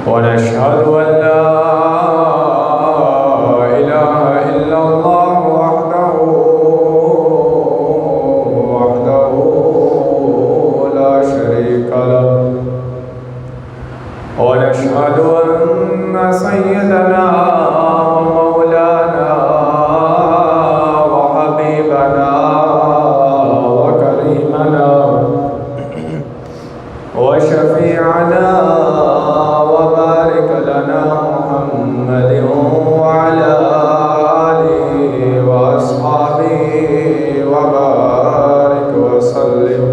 ونشهد أن لا إله إلا الله وحده لا شريك له ونشهد أن سيدنا ومولانا وحبيبنا وكريمنا وشفيعنا وبارك لنا محمد وعلى آله وأصحابه وبارك وسلم.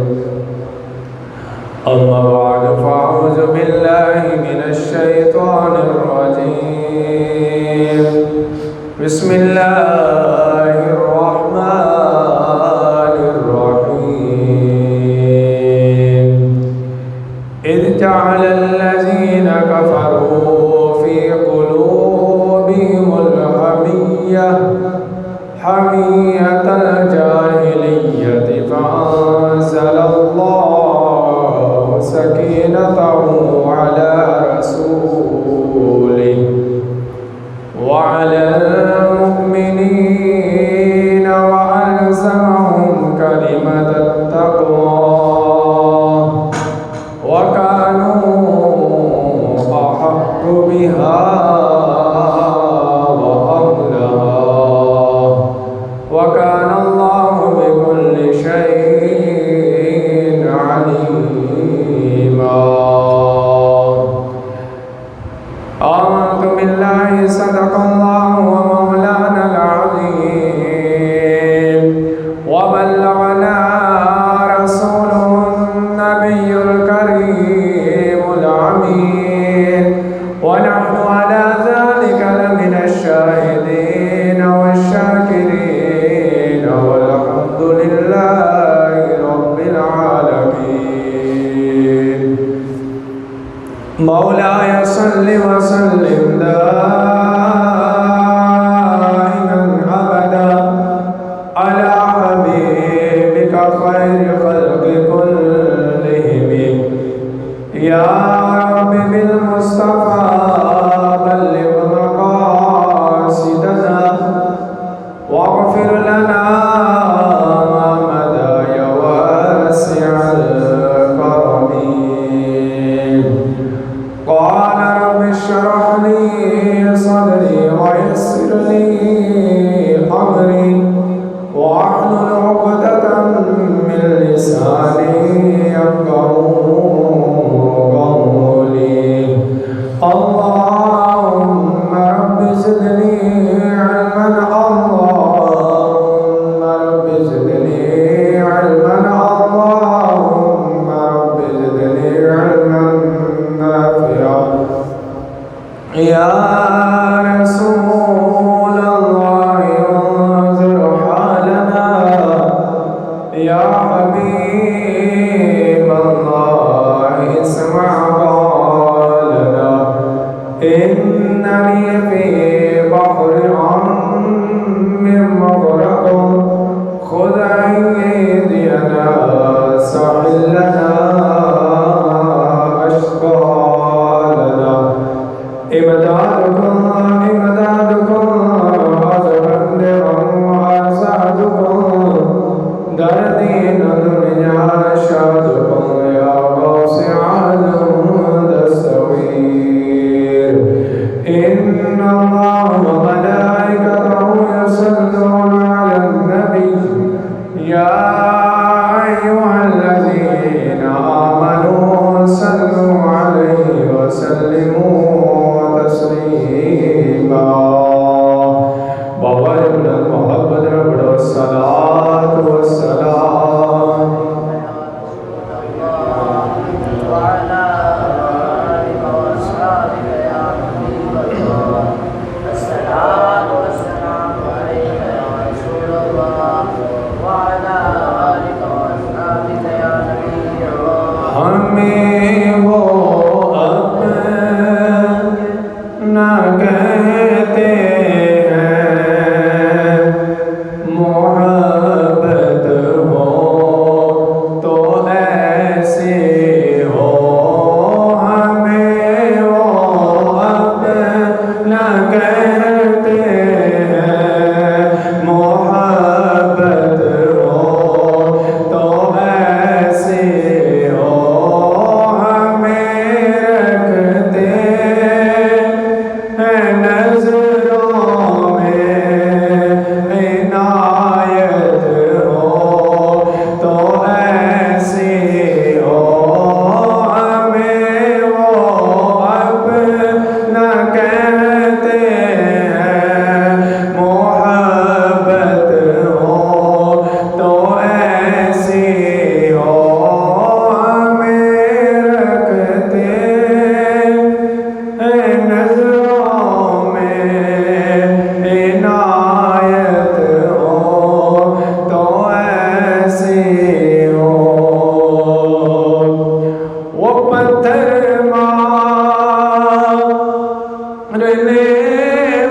أما بعد فأعوذ بالله من الشيطان الرجيم. بسم الله الرحمن الرحيم. إذ جعل الذين كفروا في قلوبهم حمية الجاهلية فأنزل الله سكينته على رسوله وعلى المؤمنين وألزمهم كلمة التقوى وكانوا أحق بها وأهلها وكان الله بكل شيء عليما. آمنت بالله صدق الله ومولانا العظيم وبلغنا رسوله النبي الكريم الأمين ونحن على ذلك لمن الشاهدين والشاكرين والحمد لله رب العالمين. مولاي صل وسلم دائما أبدا على حبيبك خير خلق كلهم. يا رب بالمصطفى بلغ مقاصدنا واغفر لنا ما مدى يا واسع الكرم. قال رب اشرح لي صدري ويسر لي أمري واحلل عقدة من لساني يفقهوا قولي. اللهم رب زدني علما اللهم رب زدني علما اللهم رب زدني علما نافعا. يا رسول الله انظر حالنا يا حبيب الله اسمع قولنا إنني في بحر من مغرق خذ أيدينا سهل لنا أشقالنا. إمدادكم أزبندرا وأسعدكم دردين الدنيا شادكم يا واسع الهدى السوير. إن الله وملائكته يصلون على النبي يا أيها الذين آمنوا صلوا عليه وسلموا تسليما. بابا جب محبت میں بڑھو الصلاة والسلام وعلى آلك وأصحابك يا حبيب الله. الصلاة والسلام عليك يا رسول الله وعلى آلك وأصحابك يا نبي الله. ہمیں وہ اپنا کہتے ہیں محبت ہو تو ایسے ہو. ہمیں وہ پتھر مارنے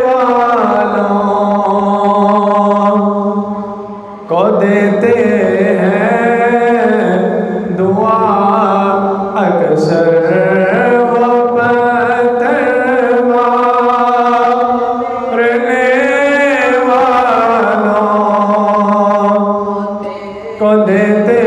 والوں کو دیتے ہیں دعا اکثر وہ پتھر مارنے والوں کو دیتے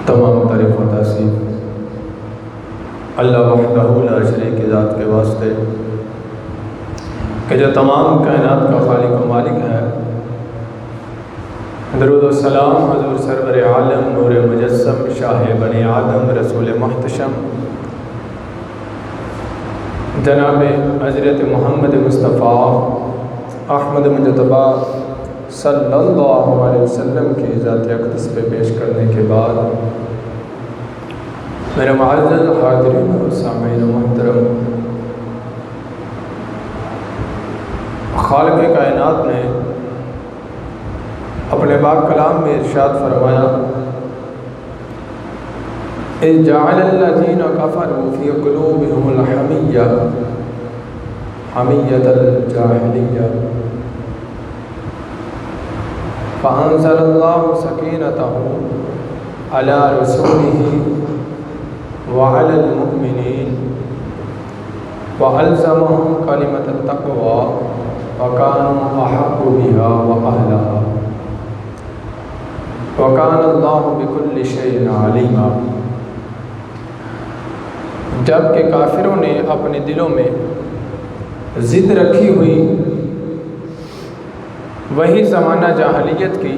تمام تعریف و تحسین اللہ وحدہ لا شریک ذات کے واسطے کہ جو تمام کائنات کا خالق و مالک ہے۔ درود و سلام حضور سرور عالم نور مجسم شاہ بنی آدم رسول محتشم جناب حضرت محمد مصطفیٰ احمد مجتبیٰ صلی اللہ علیہ وسلم کی ذات اقدس پہ پیش کرنے کے بعد میرے معزز حاضرین و سامعین محترم، خالق کائنات نے اپنے پاک کلام میں ارشاد فرمایا اِذْ جَعَلَ الَّذِينَ كَفَرُوا فِي قُلُوبِهِمُ الْحَمِيَّةَ حَمِيَّةَ الْجَاهِلِيَّةِ فأنزل الله سكينته على رسوله وعلى المؤمنين وألزمهم كلمة التقوى وكانوا أحق بها وأهلها وكان الله بكل شيء عليما۔ جب کہ کافروں نے اپنے دلوں میں ضد رکھی ہوئی وہی زمانہ جاہلیت کی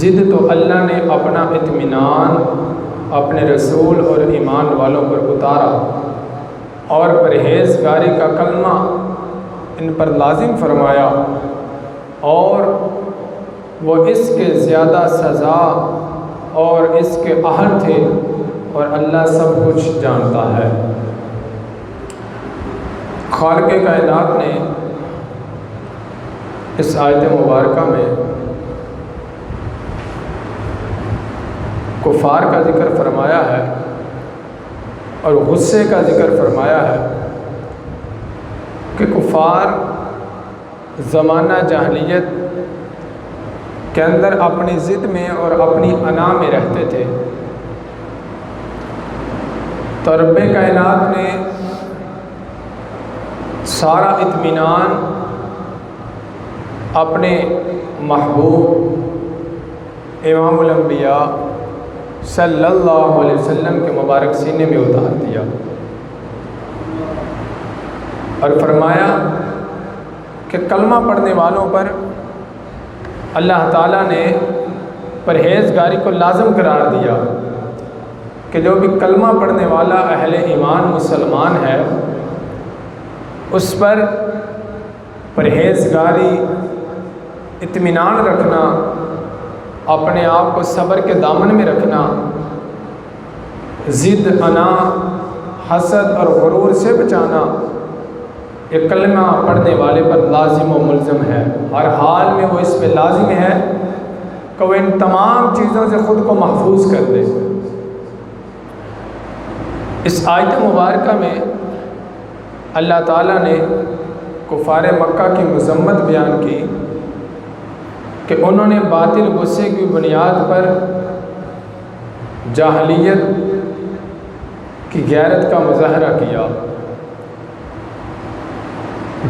ضد، تو اللہ نے اپنا اطمینان اپنے رسول اور ایمان والوں پر اتارا اور پرہیزگاری کا کلمہ ان پر لازم فرمایا، اور وہ اس کے زیادہ سزا اور اس کے اہل تھے، اور اللہ سب کچھ جانتا ہے۔ خالق کائنات نے اس آیت مبارکہ میں کفار کا ذکر فرمایا ہے اور غصے کا ذکر فرمایا ہے کہ کفار زمانہ جاہلیت کے اندر اپنی ضد میں اور اپنی انا میں رہتے تھے، تو رب کائنات نے سارا اطمینان اپنے محبوب امام الانبیاء صلی اللہ علیہ وسلم کے مبارک سینے میں اتار دیا اور فرمایا کہ کلمہ پڑھنے والوں پر اللہ تعالیٰ نے پرہیزگاری کو لازم قرار دیا کہ جو بھی کلمہ پڑھنے والا اہل ایمان مسلمان ہے اس پر پرہیزگاری، اطمینان رکھنا، اپنے آپ کو صبر کے دامن میں رکھنا، ضد، انا، حسد اور غرور سے بچانا، یہ کلمہ پڑھنے والے پر لازم و ملزم ہے۔ ہر حال میں وہ اس پہ لازم ہے کہ وہ ان تمام چیزوں سے خود کو محفوظ کر دے۔ اس آیت مبارکہ میں اللہ تعالیٰ نے کفار مکہ کی مذمت بیان کی کہ انہوں نے باطل غصے کی بنیاد پر جاہلیت کی غیرت کا مظاہرہ کیا،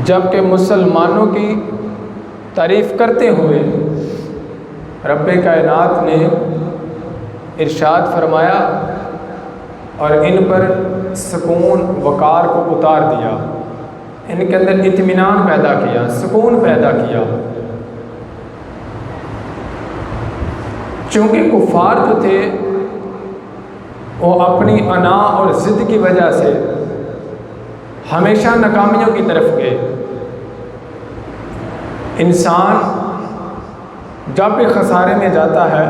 جبکہ مسلمانوں کی تعریف کرتے ہوئے رب کائنات نے ارشاد فرمایا اور ان پر سکون وقار کو اتار دیا، ان کے اندر اطمینان پیدا کیا، سکون پیدا کیا۔ چونکہ کفار جو تھے وہ اپنی انا اور ضد کی وجہ سے ہمیشہ ناکامیوں کی طرف گئے۔ انسان جب بھی خسارے میں جاتا ہے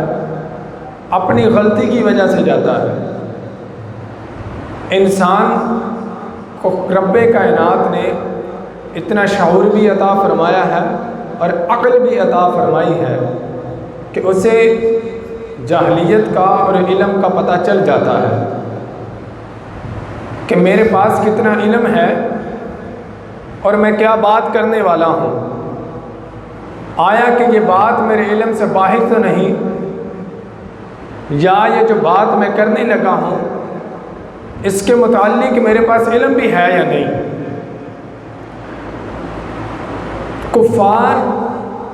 اپنی غلطی کی وجہ سے جاتا ہے۔ انسان کو رب کائنات نے اتنا شعور بھی عطا فرمایا ہے اور عقل بھی عطا فرمائی ہے کہ اسے جاہلیت کا اور علم کا پتہ چل جاتا ہے کہ میرے پاس کتنا علم ہے اور میں کیا بات کرنے والا ہوں، آیا کہ یہ بات میرے علم سے باہر تو نہیں، یا یہ جو بات میں کرنے لگا ہوں اس کے متعلق میرے پاس علم بھی ہے یا نہیں۔ کفار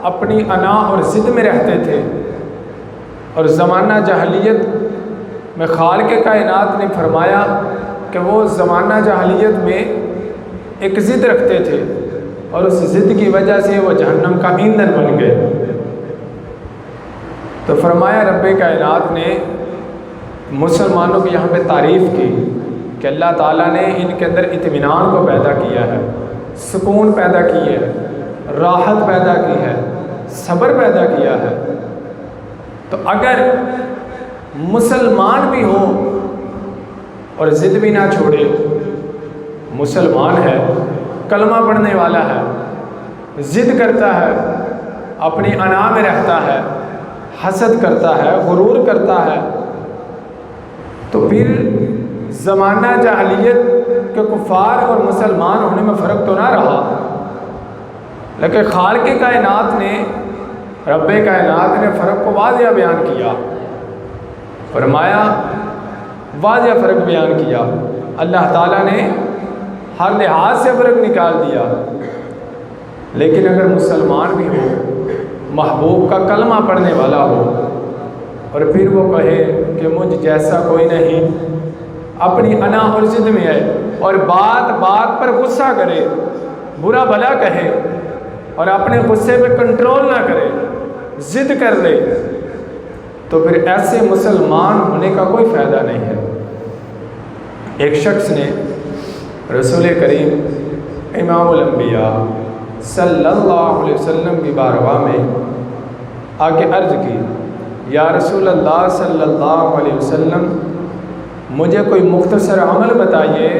اپنی انا اور ضد میں رہتے تھے، اور زمانہ جاہلیت میں خالق کائنات نے فرمایا کہ وہ زمانہ جاہلیت میں ایک ضد رکھتے تھے اور اس ضد کی وجہ سے وہ جہنم کا ایندھن بن گئے۔ تو فرمایا رب کائنات نے مسلمانوں کی یہاں پہ تعریف کی کہ اللہ تعالیٰ نے ان کے اندر اطمینان کو پیدا کیا ہے، سکون پیدا کی ہے، راحت پیدا کی ہے، صبر پیدا کیا ہے۔ تو اگر مسلمان بھی ہو اور ضد بھی نہ چھوڑے، مسلمان ہے، کلمہ پڑھنے والا ہے، ضد کرتا ہے، اپنی انا میں رہتا ہے، حسد کرتا ہے، غرور کرتا ہے، تو پھر زمانہ جاہلیت کے کفار اور مسلمان ہونے میں فرق تو نہ رہا، لیکن خالق کائنات نے رب کائنات نے فرق کو واضح بیان کیا، فرمایا واضح فرق بیان کیا، اللہ تعالیٰ نے ہر لحاظ سے فرق نکال دیا۔ لیکن اگر مسلمان بھی ہو، محبوب کا کلمہ پڑھنے والا ہو، اور پھر وہ کہے کہ مجھ جیسا کوئی نہیں، اپنی انا اور ضد میں ہے، اور بات بات پر غصہ کرے، برا بھلا کہے، اور اپنے غصے پہ کنٹرول نہ کرے، ضد کر لے، تو پھر ایسے مسلمان ہونے کا کوئی فائدہ نہیں ہے۔ ایک شخص نے رسول کریم امام الانبیاء صلی اللہ علیہ وسلم کی بارگاہ میں آ کے عرض کی، یا رسول اللہ صلی اللہ علیہ وسلم مجھے کوئی مختصر عمل بتائیے۔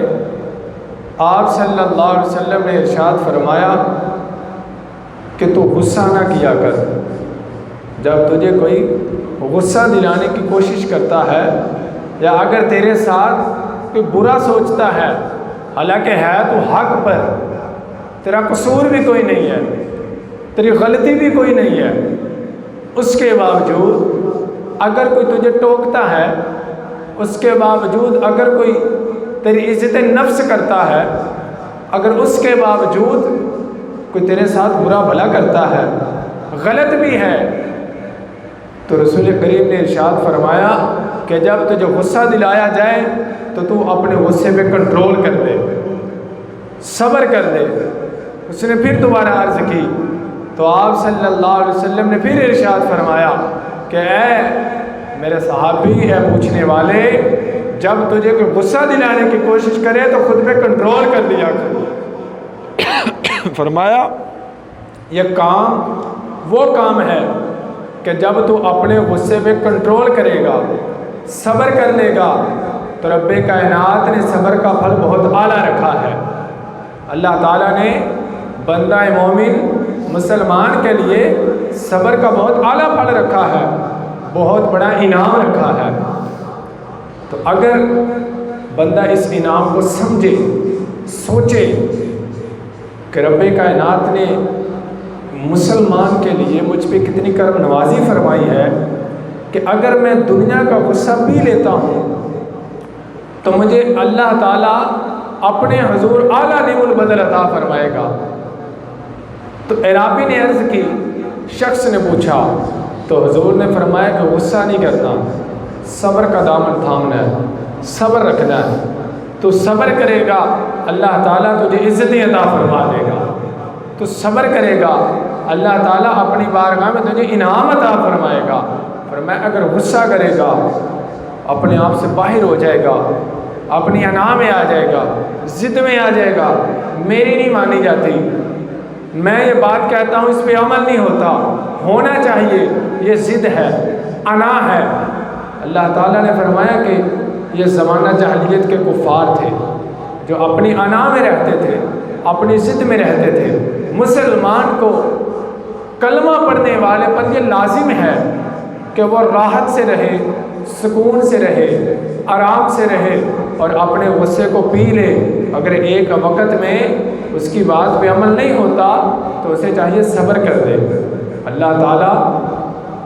آپ صلی اللہ علیہ وسلم نے ارشاد فرمایا کہ تو غصہ نہ کیا کر۔ جب تجھے کوئی غصہ دلانے کی کوشش کرتا ہے، یا اگر تیرے ساتھ کوئی برا سوچتا ہے، حالانکہ ہے تو حق پر، تیرا قصور بھی کوئی نہیں ہے، تیری غلطی بھی کوئی نہیں ہے، اس کے باوجود اگر کوئی تجھے ٹوکتا ہے، اس کے باوجود اگر کوئی تیری عزت نفس کرتا ہے، اگر اس کے باوجود کوئی تیرے ساتھ برا بھلا کرتا ہے، غلط بھی ہے، تو رسول کریم نے ارشاد فرمایا کہ جب تجھے غصہ دلایا جائے تو تو اپنے غصے پہ کنٹرول کر دے، صبر کر دے۔ اس نے پھر دوبارہ عرض کی تو آپ صلی اللہ علیہ وسلم نے پھر ارشاد فرمایا کہ اے میرے صحابی، اے پوچھنے والے، جب تجھے کوئی غصہ دلانے کی کوشش کرے تو خود پہ کنٹرول کر لیا کر۔ فرمایا یہ کام وہ کام ہے کہ جب تو اپنے غصے پہ کنٹرول کرے گا، صبر کر لے گا، تو رب کائنات نے صبر کا پھل بہت اعلیٰ رکھا ہے۔ اللہ تعالیٰ نے بندہ مومن مسلمان کے لیے صبر کا بہت اعلیٰ پھل رکھا ہے، بہت بڑا انعام رکھا ہے۔ تو اگر بندہ اس انعام کو سمجھے، سوچے کہ رب کائنات نے مسلمان کے لیے مجھ پہ کتنی کرم نوازی فرمائی ہے کہ اگر میں دنیا کا غصہ پی لیتا ہوں تو مجھے اللہ تعالیٰ اپنے حضور اعلیٰ نعم البدل عطا فرمائے گا۔ تو عرابی نے عرض کی، شخص نے پوچھا تو حضور نے فرمایا کہ غصہ نہیں کرنا، صبر کا دامن تھامنا ہے، صبر رکھنا ہے۔ تو صبر کرے گا اللہ تعالیٰ تجھے عزتیں عطا فرما دے گا، تو صبر کرے گا اللہ تعالیٰ اپنی بارگاہ میں تجھے انعام عطا فرمائے گا۔ فرمایا اگر غصہ کرے گا اپنے آپ سے باہر ہو جائے گا، اپنی انا میں آ جائے گا، ضد میں آ جائے گا، میری نہیں مانی جاتی، میں یہ بات کہتا ہوں اس پہ عمل نہیں ہوتا، ہونا چاہیے، یہ ضد ہے، انا ہے۔ اللہ تعالیٰ نے فرمایا کہ یہ زمانہ جاہلیت کے کفار تھے جو اپنی انا میں رہتے تھے، اپنی ضد میں رہتے تھے۔ مسلمان کو کلمہ پڑھنے والے پر یہ لازم ہے کہ وہ راحت سے رہے، سکون سے رہے، آرام سے رہے، اور اپنے غصے کو پی لے۔ اگر ایک وقت میں اس کی بات پہ عمل نہیں ہوتا تو اسے چاہیے صبر کر دے، اللہ تعالیٰ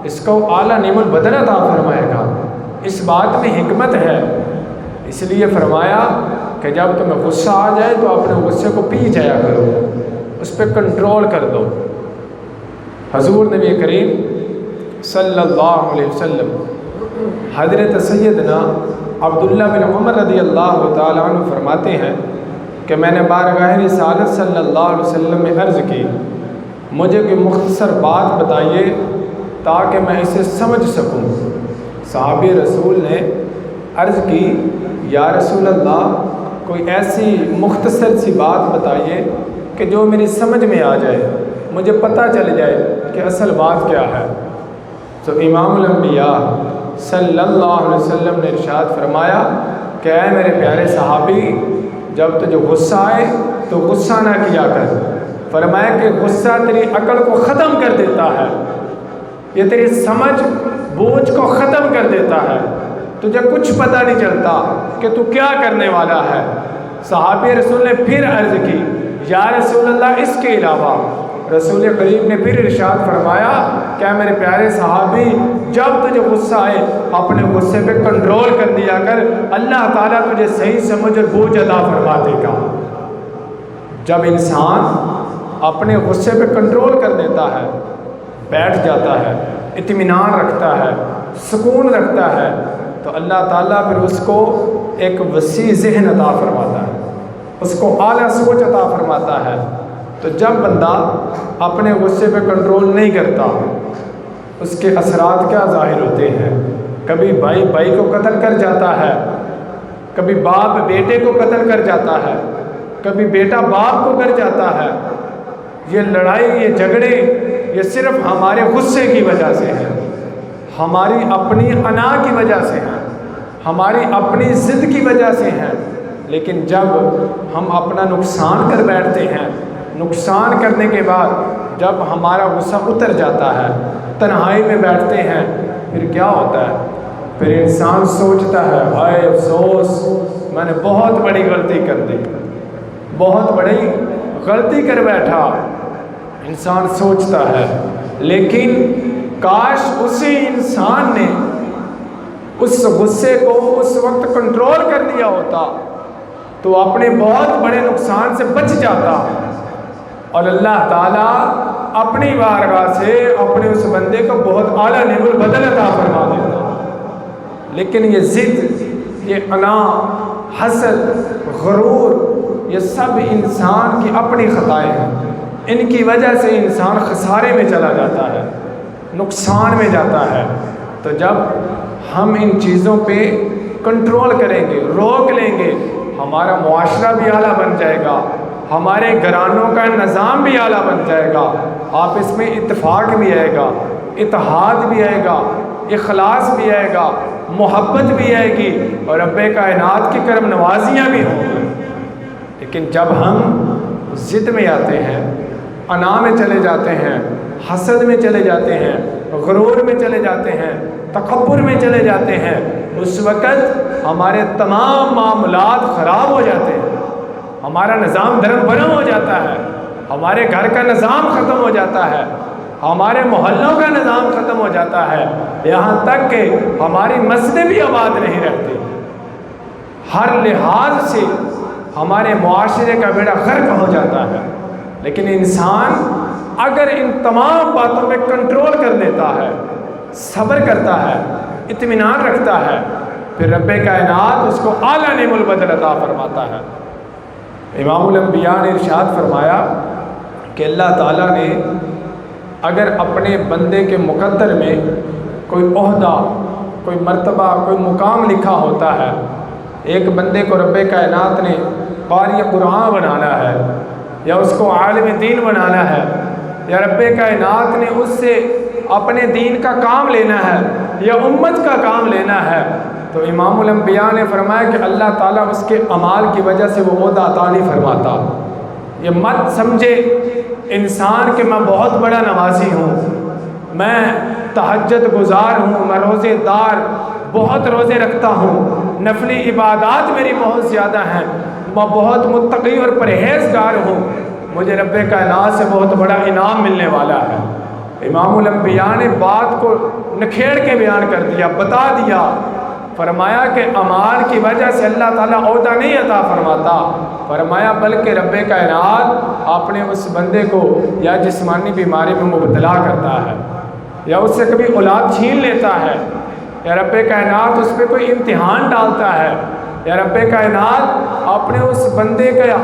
اس کو اعلیٰ نعم البدل عطا فرمائے گا۔ اس بات میں حکمت ہے، اس لیے فرمایا کہ جب تمہیں غصہ آ جائے تو اپنے غصے کو پی جایا کرو، اس پہ کنٹرول کر دو۔ حضور نبی کریم صلی اللہ علیہ وسلم حضرت سیدنا عبداللہ بن عمر رضی اللہ تعالیٰ عنہ فرماتے ہیں کہ میں نے بارگاہ رسالت صلی اللہ علیہ وسلم میں عرض کی، مجھے کوئی مختصر بات بتائیے تاکہ میں اسے سمجھ سکوں۔ صحابی رسول نے عرض کی، یا رسول اللہ کوئی ایسی مختصر سی بات بتائیے کہ جو میری سمجھ میں آ جائے، مجھے پتہ چل جائے کہ اصل بات کیا ہے۔ تو امام الانبیاء صلی اللہ علیہ وسلم نے ارشاد فرمایا کہ اے میرے پیارے صحابی، جب تجھے غصہ آئے تو غصہ نہ کیا کر۔ فرمایا کہ غصہ تیری عقل کو ختم کر دیتا ہے، یہ تیری سمجھ بوجھ کو ختم کر دیتا ہے، تجھے کچھ پتہ نہیں چلتا کہ تو کیا کرنے والا ہے۔ صحابی رسول نے پھر عرض کی، یا رسول اللہ اس کے علاوہ؟ رسول کریم نے پھر ارشاد فرمایا کہ میرے پیارے صحابی جب تجھے غصہ آئے اپنے غصے پہ کنٹرول کر دیا کر، اللہ تعالیٰ تجھے صحیح سمجھ اور بوجھ عطا فرما دے گا۔ جب انسان اپنے غصے پہ کنٹرول کر دیتا ہے، بیٹھ جاتا ہے، اطمینان رکھتا ہے، سکون رکھتا ہے، تو اللہ تعالیٰ پھر اس کو ایک وسیع ذہن عطا فرماتا ہے، اس کو اعلیٰ سوچ عطا فرماتا ہے۔ تو جب بندہ اپنے غصے پہ کنٹرول نہیں کرتا، اس کے اثرات کیا ظاہر ہوتے ہیں؟ کبھی بھائی بھائی کو قتل کر جاتا ہے، کبھی باپ بیٹے کو قتل کر جاتا ہے، کبھی بیٹا باپ کو کر جاتا ہے۔ یہ لڑائی، یہ جھگڑے، یہ صرف ہمارے غصے کی وجہ سے ہیں، ہماری اپنی انا کی وجہ سے ہیں، ہماری اپنی ضد کی وجہ سے ہیں۔ لیکن جب ہم اپنا نقصان کر بیٹھتے ہیں، نقصان کرنے کے بعد جب ہمارا غصہ اتر جاتا ہے، تنہائی میں بیٹھتے ہیں، پھر کیا ہوتا ہے؟ پھر انسان سوچتا ہے ہائے افسوس، میں نے بہت بڑی غلطی کر دی، بہت بڑی غلطی کر بیٹھا، انسان سوچتا ہے۔ لیکن کاش اسی انسان نے اس غصے کو اس وقت کنٹرول کر دیا ہوتا تو اپنے بہت بڑے نقصان سے بچ جاتا، اور اللہ تعالیٰ اپنی بارگاہ سے اپنے اس بندے کو بہت اعلیٰ نعم البدل عطا فرما دیتا۔ لیکن یہ ضد، یہ انا، حسد، غرور، یہ سب انسان کی اپنی خطائیں ہیں۔ ان کی وجہ سے انسان خسارے میں چلا جاتا ہے، نقصان میں جاتا ہے۔ تو جب ہم ان چیزوں پہ کنٹرول کریں گے، روک لیں گے، ہمارا معاشرہ بھی اعلیٰ بن جائے گا، ہمارے گھرانوں کا نظام بھی اعلیٰ بن جائے گا، آپس میں اتفاق بھی آئے گا، اتحاد بھی آئے گا، اخلاص بھی آئے گا، محبت بھی آئے گی، اور رب کائنات کی کرم نوازیاں بھی ہوں گی۔ لیکن جب ہم ضد میں آتے ہیں، انا میں چلے جاتے ہیں، حسد میں چلے جاتے ہیں، غرور میں چلے جاتے ہیں، تکبر میں چلے جاتے ہیں، اس وقت ہمارے تمام معاملات خراب ہو جاتے ہیں، ہمارا نظام دھرم برہم ہو جاتا ہے، ہمارے گھر کا نظام ختم ہو جاتا ہے، ہمارے محلوں کا نظام ختم ہو جاتا ہے، یہاں تک کہ ہماری مسجدیں بھی آباد نہیں رہتی۔ ہر لحاظ سے ہمارے معاشرے کا بیڑا غرق ہو جاتا ہے۔ لیکن انسان اگر ان تمام باتوں میں کنٹرول کر لیتا ہے، صبر کرتا ہے، اطمینان رکھتا ہے، پھر رب کائنات اس کو اعلیٰ نعم البدل عطا فرماتا ہے۔ امام الانبیاء نے ارشاد فرمایا کہ اللہ تعالیٰ نے اگر اپنے بندے کے مقدر میں کوئی عہدہ، کوئی مرتبہ، کوئی مقام لکھا ہوتا ہے، ایک بندے کو رب کائنات نے قاری قرآن بنانا ہے، یا اس کو عالم دین بنانا ہے، یا رب کائنات نے اس سے اپنے دین کا کام لینا ہے یا امت کا کام لینا ہے، تو امام الانبیاء نے فرمایا کہ اللہ تعالیٰ اس کے اعمال کی وجہ سے وہ عہدہ عطا نہیں فرماتا۔ یہ مت سمجھے انسان کہ میں بہت بڑا نمازی ہوں، میں تہجد گزار ہوں، میں روزے دار، بہت روزے رکھتا ہوں، نفلی عبادات میری بہت زیادہ ہیں، میں بہت متقی اور پرہیزگار ہوں، مجھے رب کائنات سے بہت بڑا انعام ملنے والا ہے۔ امام الانبیاء نے بات کو نکھیڑ کے بیان کر دیا، بتا دیا، فرمایا کہ اعمال کی وجہ سے اللہ تعالیٰ عہدہ نہیں عطا فرماتا، فرمایا بلکہ رب کائنات اپنے اس بندے کو یا جسمانی بیماری میں مبتلا کرتا ہے، یا اس سے کبھی اولاد چھین لیتا ہے، یا رب کائنات اس پہ کوئی امتحان ڈالتا ہے، یا رب کائنات اپنے اس بندے کا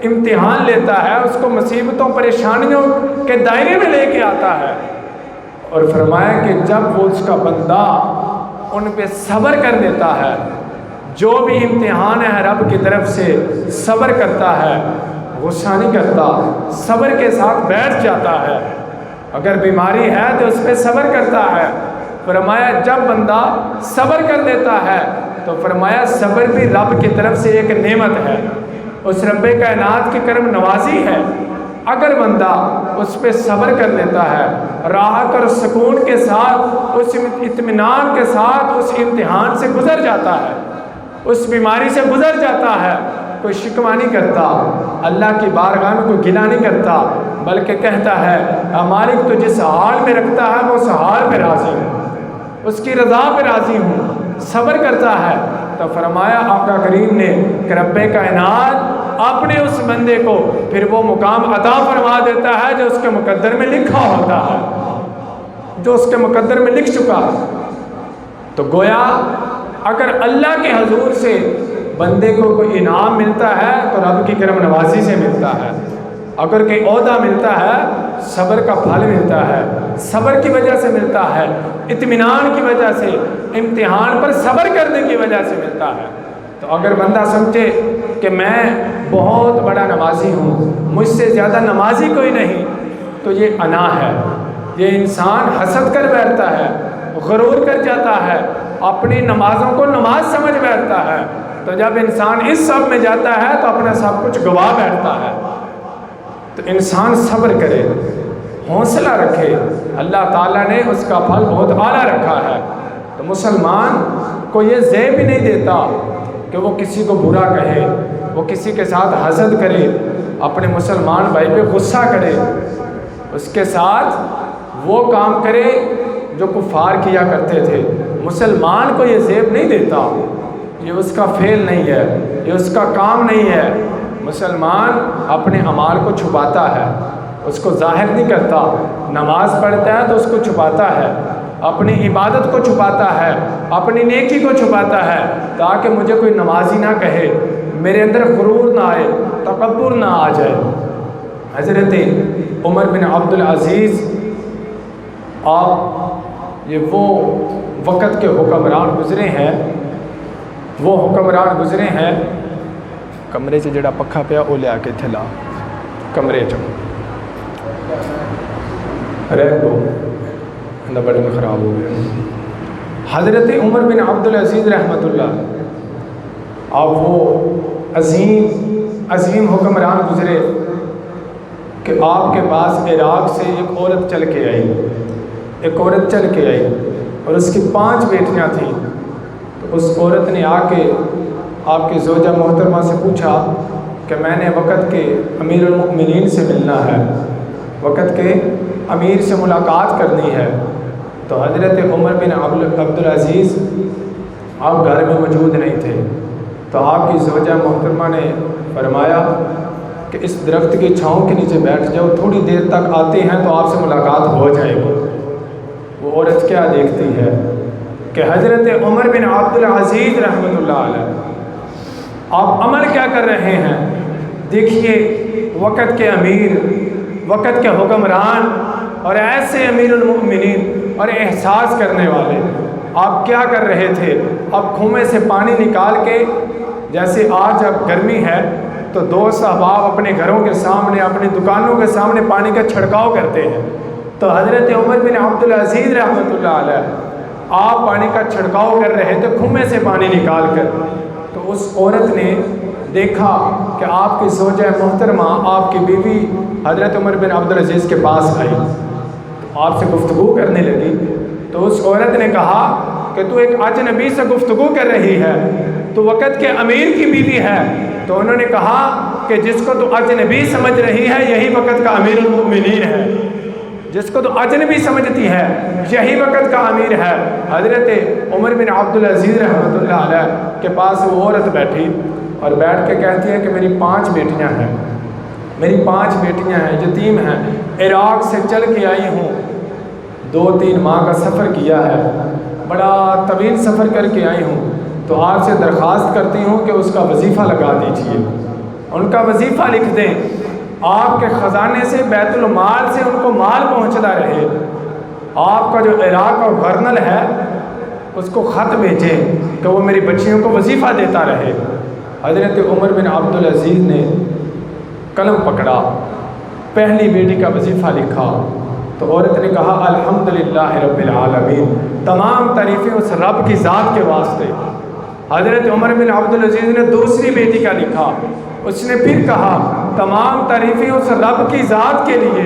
امتحان لیتا ہے، اس کو مصیبتوں پریشانیوں کے دائرے میں لے کے آتا ہے، اور فرمایا کہ جب وہ اس کا بندہ ان پہ صبر کر دیتا ہے، جو بھی امتحان ہے رب کی طرف سے صبر کرتا ہے، غصہ نہیں کرتا، صبر کے ساتھ بیٹھ جاتا ہے، اگر بیماری ہے تو اس پہ صبر کرتا ہے، فرمایا جب بندہ صبر کر دیتا ہے تو فرمایا صبر بھی رب کی طرف سے ایک نعمت ہے، اس رب کائنات کی کرم نوازی ہے۔ اگر بندہ اس پہ صبر کر لیتا ہے، راحت اور سکون کے ساتھ، اس اطمینان کے ساتھ اس امتحان سے گزر جاتا ہے، اس بیماری سے گزر جاتا ہے، کوئی شکوہ نہیں کرتا، اللہ کی بارگاہ میں کوئی گلہ نہیں کرتا، بلکہ کہتا ہے مالک تو جس حال میں رکھتا ہے وہ اس حال پہ راضی ہوں، اس کی رضا پہ راضی ہوں، صبر کرتا ہے۔ تو فرمایا آقا کریم نے کہ رب کائنات اپنے اس بندے کو پھر وہ مقام عطا فرما دیتا ہے جو اس کے مقدر میں لکھا ہوتا ہے، جو اس کے مقدر میں لکھ چکا ہے۔ تو گویا اگر اللہ کے حضور سے بندے کو کوئی انعام ملتا ہے تو رب کی کرم نوازی سے ملتا ہے، اگر کوئی عہدہ ملتا ہے صبر کا پھل ملتا ہے، صبر کی وجہ سے ملتا ہے، اطمینان کی وجہ سے، امتحان پر صبر کرنے کی وجہ سے ملتا ہے۔ تو اگر بندہ سمجھے کہ میں بہت بڑا نمازی ہوں، مجھ سے زیادہ نمازی کوئی نہیں، تو یہ انا ہے، یہ انسان حسد کر بیٹھتا ہے، غرور کر جاتا ہے، اپنی نمازوں کو نماز سمجھ بیٹھتا ہے۔ تو جب انسان اس سب میں جاتا ہے تو اپنا سب کچھ گوا بیٹھتا ہے۔ تو انسان صبر کرے، حوصلہ رکھے، اللہ تعالیٰ نے اس کا پھل بہت اعلیٰ رکھا ہے۔ تو مسلمان کو یہ زیب ہی نہیں دیتا کہ وہ کسی کو برا کہے، وہ کسی کے ساتھ حسد کرے، اپنے مسلمان بھائی پہ غصہ کرے، اس کے ساتھ وہ کام کرے جو کفار کیا کرتے تھے۔ مسلمان کو یہ زیب نہیں دیتا، یہ اس کا فعل نہیں ہے، یہ اس کا کام نہیں ہے۔ مسلمان اپنے اعمال کو چھپاتا ہے، اس کو ظاہر نہیں کرتا، نماز پڑھتا ہے تو اس کو چھپاتا ہے، اپنی عبادت کو چھپاتا ہے، اپنی نیکی کو چھپاتا ہے، تاکہ مجھے کوئی نمازی نہ کہے، میرے اندر غرور نہ آئے، تکبر نہ آ جائے۔ حضرت عمر بن عبد العزیز آپ یہ وہ وقت کے حکمران گزرے ہیں، وہ حکمران گزرے ہیں۔ کمرے سے جڑا پکھا پیا وہ لیا کے تھلا کمرے چ رہ کو بٹن خراب ہو گیا۔ حضرت عمر بن عبد العزیز رحمۃ اللہ آپ وہ عظیم حکمران گزرے کہ آپ کے پاس عراق سے ایک عورت چل کے آئی اور اس کی 5 بیٹیاں تھیں۔ تو اس عورت نے آ کے آپ کی زوجہ محترمہ سے پوچھا کہ میں نے وقت کے امیر المؤمنین سے ملنا ہے، وقت کے امیر سے ملاقات کرنی ہے۔ تو حضرت عمر بن عبد العزیز آپ گھر میں موجود نہیں تھے، تو آپ کی زوجہ محترمہ نے فرمایا کہ اس درخت کی چھاؤں کے نیچے بیٹھ جاؤ، تھوڑی دیر تک آتے ہیں تو آپ سے ملاقات ہو جائے گی۔ وہ عورت کیا دیکھتی ہے کہ حضرت عمر بن عبد العزیز رحمۃ اللہ علیہ آپ عمل کیا کر رہے ہیں۔ دیکھیے وقت کے امیر، وقت کے حکمران اور ایسے امیر المؤمنین اور احساس کرنے والے آپ کیا کر رہے تھے۔ اب کنویں سے پانی نکال کے، جیسے آج اب گرمی ہے تو دوست احباب اپنے گھروں کے سامنے، اپنی دکانوں کے سامنے پانی کا چھڑکاؤ کرتے ہیں، تو حضرت عمر بن عبد العزیز رحمۃ اللہ علیہ آپ پانی کا چھڑکاؤ کر رہے تھے کنویں سے پانی نکال کر۔ تو اس عورت نے دیکھا کہ آپ کی زوجہ محترمہ، آپ کی بیوی حضرت عمر بن عبد العزیز کے پاس آئی، تو آپ سے گفتگو کرنے لگی۔ تو اس عورت نے کہا کہ تو ایک اجنبی سے گفتگو کر رہی ہے، تو وقت کے امیر کی بیوی ہے۔ تو انہوں نے کہا کہ جس کو تو اجنبی سمجھ رہی ہے یہی وقت کا امیر المؤمنین ہے، جس کو تو اجنبی سمجھتی ہے یہی وقت کا امیر ہے۔ حضرت عمر بن عبد العزیز رحمۃ اللہ علیہ کے پاس وہ عورت بیٹھی اور بیٹھ کے کہتی ہے کہ میری 5 بیٹیاں ہیں، میری 5 بیٹیاں ہیں، یتیم ہیں، عراق سے چل کے آئی ہوں، 2-3 ماہ کا سفر کیا ہے، بڑا طویل سفر کر کے آئی ہوں، تو آپ سے درخواست کرتی ہوں کہ اس کا وظیفہ لگا دیجیے، ان کا وظیفہ لکھ دیں، آپ کے خزانے سے، بیت المال سے ان کو مال پہنچتا رہے۔ آپ کا جو عراق اور گورنر ہے اس کو خط بھیجیں کہ وہ میری بچیوں کو وظیفہ دیتا رہے۔ حضرت عمر بن عبد العزیز نے قلم پکڑا، پہلی بیٹی کا وظیفہ لکھا، تو عورت نے کہا الحمدللہ رب العالمین، تمام تعریفیں اس رب کی ذات کے واسطے۔ حضرت عمر بن عبد العزیز نے دوسری بیٹی کا لکھا، اس نے پھر کہا تمام تعریفیں اس رب کی ذات کے لیے۔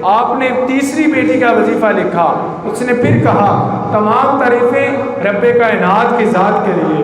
آپ نے تیسری بیٹی کا وظیفہ لکھا، اس نے پھر کہا تمام تعریفیں رب کائنات کی ذات کے لیے۔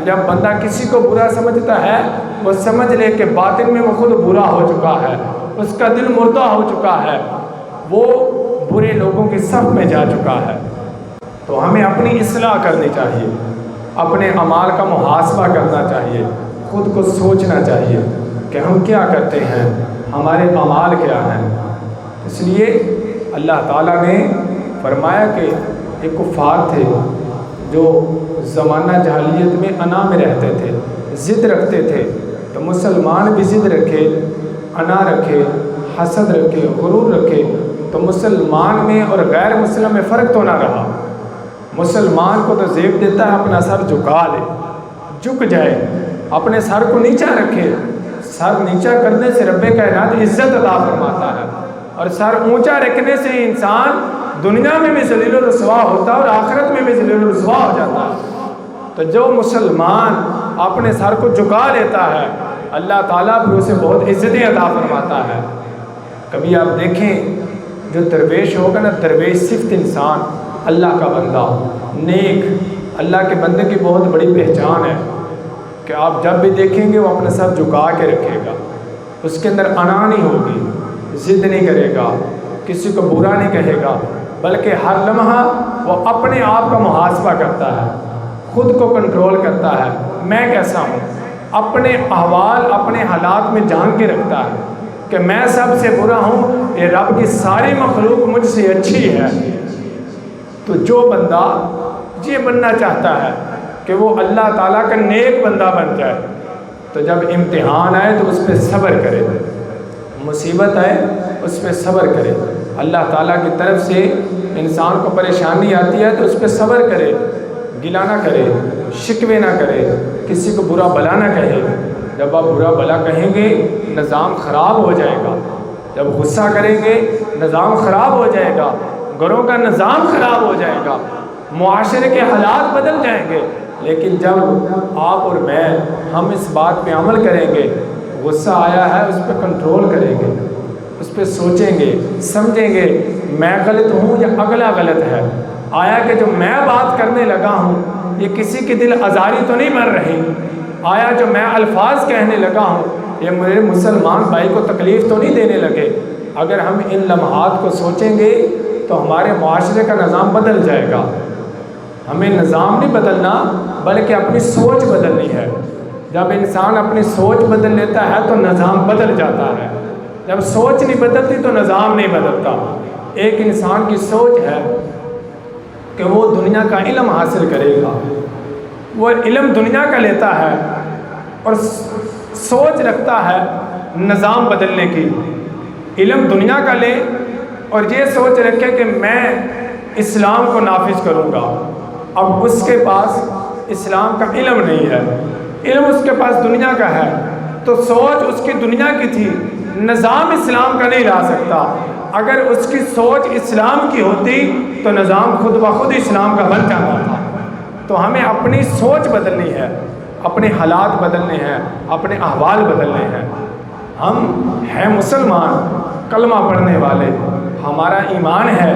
تو جب بندہ کسی کو برا سمجھتا ہے وہ سمجھ لے کہ باطن میں وہ خود برا ہو چکا ہے، اس کا دل مردہ ہو چکا ہے، وہ برے لوگوں کی صف میں جا چکا ہے۔ تو ہمیں اپنی اصلاح کرنی چاہیے، اپنے اعمال کا محاسبہ کرنا چاہیے، خود کو سوچنا چاہیے کہ ہم کیا کرتے ہیں، ہمارے اعمال کیا ہیں۔ اس لیے اللہ تعالیٰ نے فرمایا کہ ایک کفار تھے جو زمانہ جاہلیت میں انا میں رہتے تھے، ضد رکھتے تھے، تو مسلمان بھی ضد رکھے، انا رکھے، حسد رکھے، غرور رکھے، تو مسلمان میں اور غیر مسلم میں فرق تو نہ رہا۔ مسلمان کو تو زیب دیتا ہے اپنا سر جھکا لے، جھک جائے، اپنے سر کو نیچا رکھے۔ سر نیچا کرنے سے رب کائنات عزت عطا فرماتا ہے، اور سر اونچا رکھنے سے انسان دنیا میں بھی ذلیل و رسوا ہوتا ہے اور آخرت میں بھی ذلیل و رسوا ہو جاتا ہے۔ تو جو مسلمان اپنے سر کو جھکا لیتا ہے اللہ تعالیٰ بھی اسے بہت عزتیں عطا فرماتا ہے۔ کبھی آپ دیکھیں جو درویش ہوگا نا، درویش صفت انسان، اللہ کا بندہ، نیک، اللہ کے بندے کی بہت بڑی پہچان ہے کہ آپ جب بھی دیکھیں گے وہ اپنے سر جھکا کے رکھے گا، اس کے اندر انا نہیں ہوگی، ضد نہیں کرے گا، کسی کو برا نہیں کہے گا، بلکہ ہر لمحہ وہ اپنے آپ کا محاسبہ کرتا ہے، خود کو کنٹرول کرتا ہے، میں کیسا ہوں، اپنے احوال اپنے حالات میں جان کے رکھتا ہے کہ میں سب سے برا ہوں، یہ رب کی ساری مخلوق مجھ سے اچھی ہے۔ تو جو بندہ یہ بننا چاہتا ہے کہ وہ اللہ تعالیٰ کا نیک بندہ بن جائے، تو جب امتحان آئے تو اس پہ صبر کرے، مصیبت آئے اس پہ صبر کرے۔ اللہ تعالیٰ کی طرف سے انسان کو پریشانی آتی ہے تو اس پہ صبر کرے، گلہ نہ کرے، شکوے نہ کرے، کسی کو برا بلا نہ کہے۔ جب آپ برا بلا کہیں گے نظام خراب ہو جائے گا، جب غصہ کریں گے نظام خراب ہو جائے گا، گھروں کا نظام خراب ہو جائے گا، معاشرے کے حالات بدل جائیں گے۔ لیکن جب آپ اور میں ہم اس بات پہ عمل کریں گے، غصہ آیا ہے اس پہ کنٹرول کریں گے، اس پہ سوچیں گے، سمجھیں گے میں غلط ہوں یا اگلا غلط ہے، آیا کہ جو میں بات کرنے لگا ہوں یہ کسی کی دل آزاری تو نہیں مر رہی، آیا جو میں الفاظ کہنے لگا ہوں یہ میرے مسلمان بھائی کو تکلیف تو نہیں دینے لگے۔ اگر ہم ان لمحات کو سوچیں گے تو ہمارے معاشرے کا نظام بدل جائے گا۔ ہمیں نظام نہیں بدلنا بلکہ اپنی سوچ بدلنی ہے۔ جب انسان اپنی سوچ بدل لیتا ہے تو نظام بدل جاتا ہے، جب سوچ نہیں بدلتی تو نظام نہیں بدلتا۔ ایک انسان کی سوچ ہے کہ وہ دنیا کا علم حاصل کرے گا، وہ علم دنیا کا لیتا ہے اور سوچ رکھتا ہے نظام بدلنے کی، علم دنیا کا لے اور یہ سوچ رکھے کہ میں اسلام کو نافذ کروں گا۔ اب اس کے پاس اسلام کا علم نہیں ہے، علم اس کے پاس دنیا کا ہے، تو سوچ اس کی دنیا کی تھی، نظام اسلام کا نہیں لا سکتا۔ اگر اس کی سوچ اسلام کی ہوتی تو نظام خود بخود اسلام کا بن جاتا تھا۔ تو ہمیں اپنی سوچ بدلنی ہے، اپنے حالات بدلنے ہیں، اپنے احوال بدلنے ہیں۔ ہم ہیں مسلمان، کلمہ پڑھنے والے، ہمارا ایمان ہے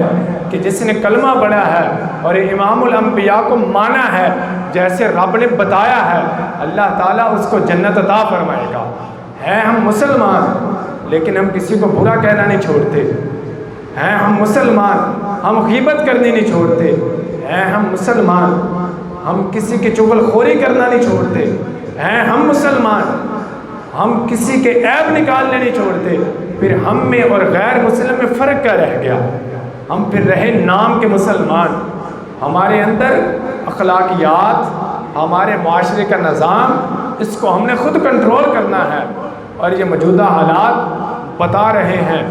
کہ جس نے کلمہ پڑھا ہے اور امام الانبیاء کو مانا ہے جیسے رب نے بتایا ہے، اللہ تعالیٰ اس کو جنت عطا فرمائے گا۔ ہیں ہم مسلمان لیکن ہم کسی کو برا کہنا نہیں چھوڑتے، ہیں ہم مسلمان ہم غیبت کرنی نہیں چھوڑتے، ہیں ہم مسلمان ہم کسی کی چغل خوری کرنا نہیں چھوڑتے، ہیں ہم مسلمان ہم کسی کے عیب نکالنے نہیں چھوڑتے۔ پھر ہم میں اور غیر مسلم میں فرق کیا رہ گیا؟ ہم پھر رہے نام کے مسلمان۔ ہمارے اندر اخلاقیات، ہمارے معاشرے کا نظام، اس کو ہم نے خود کنٹرول کرنا ہے، اور یہ موجودہ حالات بتا رہے ہیں۔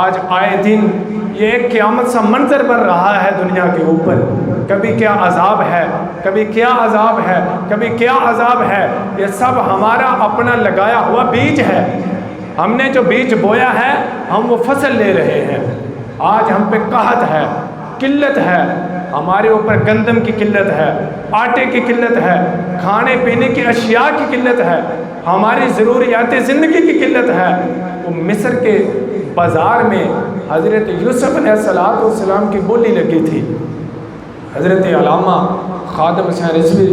آج آئے دن یہ ایک قیامت سا منظر بن رہا ہے دنیا کے اوپر، کبھی کیا عذاب ہے، کبھی کیا عذاب ہے، کبھی کیا عذاب ہے۔ یہ سب ہمارا اپنا لگایا ہوا بیج ہے، ہم نے جو بیج بویا ہے ہم وہ فصل لے رہے ہیں۔ آج ہم پہ قحط ہے، قلت ہے، ہمارے اوپر گندم کی قلت ہے، آٹے کی قلت ہے، کھانے پینے کی اشیاء کی قلت ہے، ہماری ضروریات زندگی کی قلت ہے۔ وہ مصر کے بازار میں حضرت یوسف علیہ السلام کی بولی لگی تھی۔ حضرت علامہ خادم حسین رضوی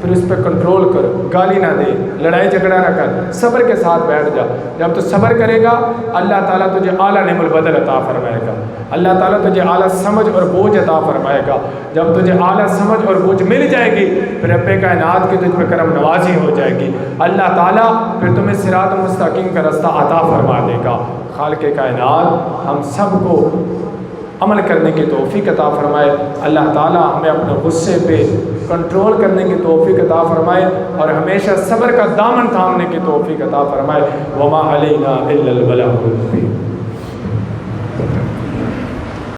پھر اس پہ کنٹرول کر، گالی نہ دے، لڑائی جھگڑا نہ کر، صبر کے ساتھ بیٹھ جا۔ جب تو صبر کرے گا اللہ تعالیٰ تجھے اعلیٰ نعم البدل عطا فرمائے گا، اللہ تعالیٰ تجھے اعلیٰ سمجھ اور بوجھ عطا فرمائے گا۔ جب تجھے اعلیٰ سمجھ اور بوجھ مل جائے گی پھر رب کائنات کی تجھ پہ کرم نوازی ہو جائے گی، اللہ تعالیٰ پھر تمہیں صراط مستقیم کا رستہ عطا فرما دے گا۔ خالق کائنات ہم سب کو عمل کرنے کی توفیق عطا فرمائے، اللہ تعالیٰ ہمیں اپنے غصے پہ کنٹرول کرنے کی توفیق عطا فرمائے اور ہمیشہ صبر کا دامن تھامنے کی توفیق عطا فرمائے۔ وما علینا الا البلاغ المبین۔